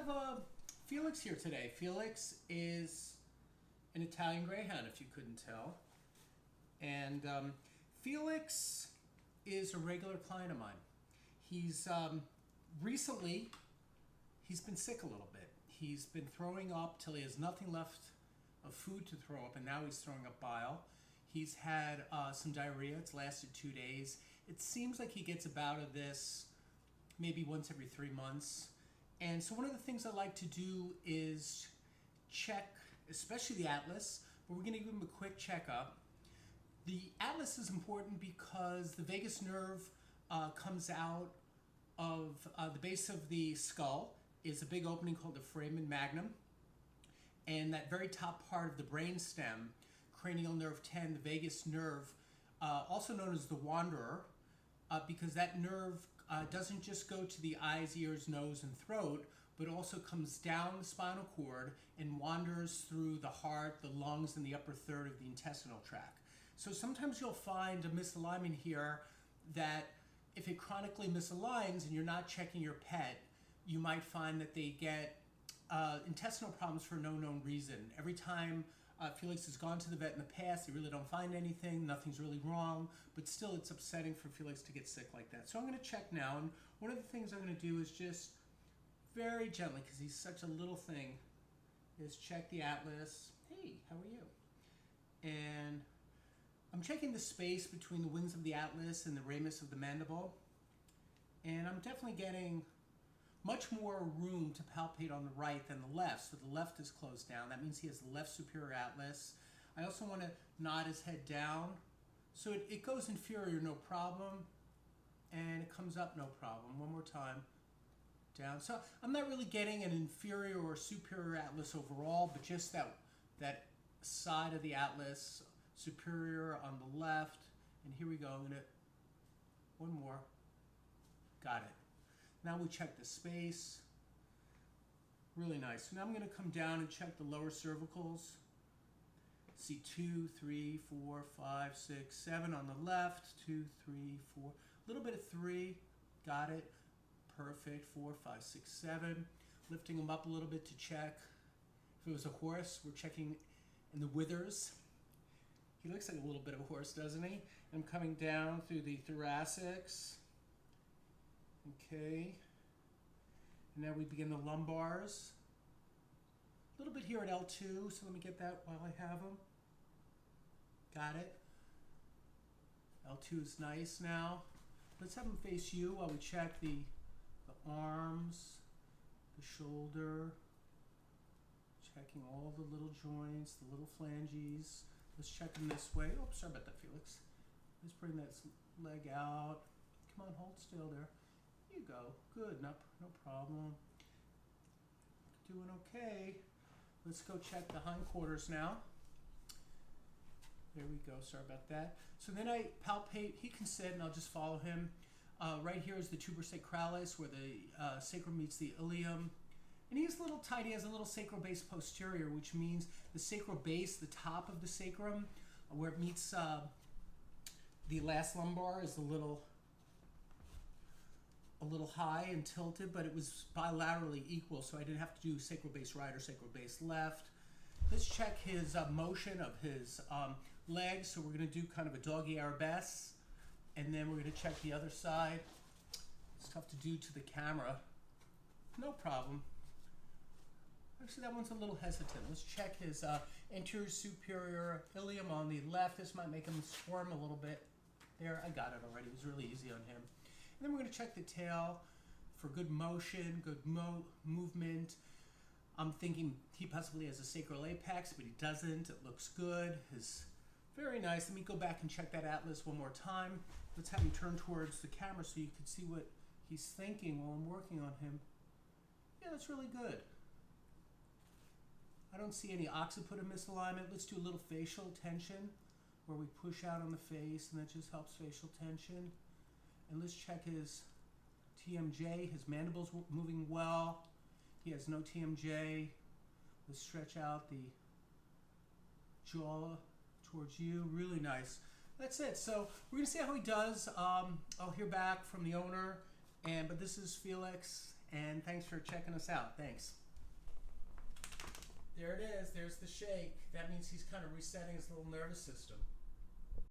have Felix here today. Felix is an Italian Greyhound, if you couldn't tell. And Felix is a regular client of mine. He's recently, he's been sick a little bit. He's been throwing up till he has nothing left of food to throw up, and now he's throwing up bile. He's had some diarrhea. It's lasted 2 days. It seems like he gets a bout of this maybe once every 3 months. And so one of the things I like to do is check, especially the atlas, but we're going to give him a quick checkup. The atlas is important because the vagus nerve comes out of the base of the skull is a big opening called the foramen magnum, and that very top part of the brain stem, cranial nerve 10, the vagus nerve, also known as the wanderer, because that nerve doesn't just go to the eyes, ears, nose, and throat, but also comes down the spinal cord and wanders through the heart, the lungs, and the upper third of the intestinal tract. So sometimes you'll find a misalignment here that if it chronically misaligns and you're not checking your pet, you might find that they get intestinal problems for no known reason. Every time Felix has gone to the vet in the past, they really don't find anything, nothing's really wrong, but still it's upsetting for Felix to get sick like that. So I'm going to check now, and one of the things I'm going to do is just very gently, because he's such a little thing, is check the atlas. Hey, how are you? And I'm checking the space between the wings of the atlas and the ramus of the mandible, and I'm definitely getting much more room to palpate on the right than the left. So the left is closed down. That means he has the left superior atlas. I also want to nod his head down. So it goes inferior, no problem. And it comes up, no problem. One more time. Down. So I'm not really getting an inferior or superior atlas overall, but just that side of the atlas, superior on the left. And here we go. I'm going to, one more. Got it. Now we check the space. Really nice. So now I'm going to come down and check the lower cervicals. See 2, 3, 4, 5, 6, 7 on the left. 2, 3, 4. A little bit of 3. Got it. Perfect. 4, 5, 6, 7. Lifting them up a little bit to check. If it was a horse, we're checking in the withers. He looks like a little bit of a horse, doesn't he? I'm coming down through the thoracics. Okay, and now we begin the lumbars. A little bit here at L2, so let me get that while I have them. Got it. L2 is nice now. Let's have them face you while we check the arms, the shoulder, checking all the little joints, the little phalanges. Let's check them this way. Oh, sorry about that, Felix. Let's bring that leg out. Come on, hold still there. You go. Good. No problem. Doing okay. Let's go check the hindquarters now. There we go. Sorry about that. So then I palpate. He can sit, and I'll just follow him. Right here is the tuber sacralis, where the sacrum meets the ilium. And he's a little tight. He has a little sacral base posterior, which means the sacral base, the top of the sacrum, where it meets the last lumbar, is a little high and tilted, but it was bilaterally equal, so I didn't have to do sacral base right or sacral base left. Let's check his motion of his legs. So we're going to do kind of a doggy arabesque, and then we're going to check the other side. It's tough to do to the camera. No problem. Actually, that one's a little hesitant. Let's check his anterior superior ilium on the left. This might make him squirm a little bit. There, I got it already. It was really easy on him. And then we're going to check the tail for good motion, good movement. I'm thinking he possibly has a sacral apex, but he doesn't. It looks good. It's very nice. Let me go back and check that atlas one more time. Let's have him turn towards the camera so you can see what he's thinking while I'm working on him. Yeah, that's really good. I don't see any occiput of misalignment. Let's do a little facial tension where we push out on the face, and that just helps facial tension. And let's check his TMJ. His mandible's moving well. He has no TMJ. Let's stretch out the jaw towards you. Really nice. That's it. So we're going to see how he does. I'll hear back from the owner, but this is Felix, and thanks for checking us out. Thanks. There it is. There's the shake. That means he's kind of resetting his little nervous system.